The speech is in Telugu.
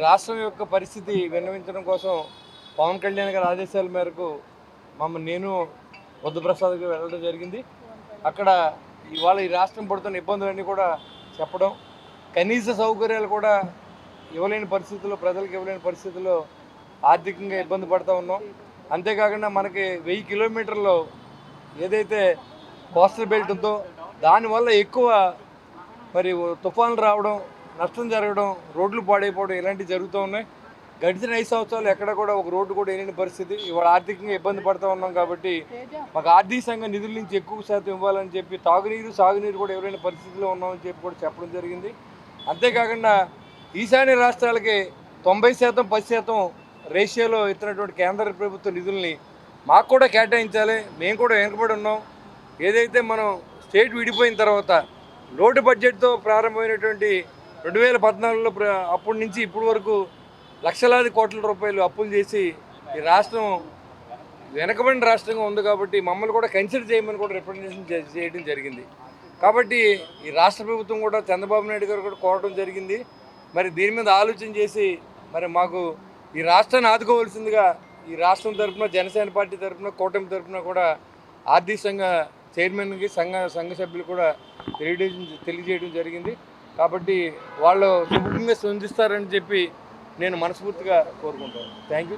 రాష్ట్రం యొక్క పరిస్థితి విన్నవించడం కోసం పవన్ కళ్యాణ్ గారి ఆదేశాల మేరకు నేను బుద్ధప్రసాద్కి వెళ్ళడం జరిగింది. అక్కడ ఇవాళ ఈ రాష్ట్రం పడుతున్న ఇబ్బందులన్నీ కూడా చెప్పడం, కనీస సౌకర్యాలు కూడా ఇవ్వలేని పరిస్థితుల్లో, ప్రజలకు ఇవ్వలేని పరిస్థితుల్లో ఆర్థికంగా ఇబ్బంది పడుతూ ఉన్నాం. అంతేకాకుండా మనకి 1000 కిలోమీటర్లు ఏదైతే కోస్టల్ బెల్ట్ ఉందో దానివల్ల ఎక్కువ తుఫాన్లు రావడం, నష్టం జరగడం, రోడ్లు పాడైపోవడం ఇలాంటివి జరుగుతూ ఉన్నాయి. గడిచిన 5 సంవత్సరాలు ఎక్కడ కూడా ఒక రోడ్డు కూడా వేయలేని పరిస్థితి. ఇవాళ ఆర్థికంగా ఇబ్బంది పడుతూ ఉన్నాం కాబట్టి మాకు ఆర్థిక సంఘ నిధుల నుంచి ఎక్కువ శాతం ఇవ్వాలని చెప్పి తాగునీరు, సాగునీరు కూడా ఎవరైనా పరిస్థితిలో ఉన్నామని చెప్పి కూడా చెప్పడం జరిగింది. అంతేకాకుండా ఈశాన్య రాష్ట్రాలకి 90% 10% రేషియోలో ఇస్తున్నటువంటి కేంద్ర ప్రభుత్వ నిధుల్ని మాకు కూడా కేటాయించాలి. మేము కూడా వెనుకబడి ఉన్నాం. ఏదైతే మనం స్టేట్ విడిపోయిన తర్వాత లోటు బడ్జెట్తో ప్రారంభమైనటువంటి 2014లో అప్పటి నుంచి ఇప్పటి వరకు లక్షలాది కోట్ల రూపాయలు అప్పులు చేసి ఈ రాష్ట్రం వెనకబడిన రాష్ట్రంగా ఉంది కాబట్టి మమ్మల్ని కూడా కన్సిడర్ చేయమని కూడా రిప్రజెంటేషన్ చేయడం జరిగింది. కాబట్టి ఈ రాష్ట్ర ప్రభుత్వం కూడా చంద్రబాబు నాయుడు గారు కూడా కోరడం జరిగింది. దీని మీద ఆలోచన చేసి మాకు ఈ రాష్ట్రాన్ని ఆదుకోవాల్సిందిగా ఈ రాష్ట్రం తరఫున, జనసేన పార్టీ తరఫున, కూటమి తరఫున కూడా ఆర్థిక సంఘ చైర్మన్కి సంఘ సభ్యులు కూడా తెలియజేయడం జరిగింది. కాబట్టి వాళ్ళు సుముఖంగా స్పందిస్తారని చెప్పి నేను మనస్ఫూర్తిగా కోరుకుంటాను. Thank you.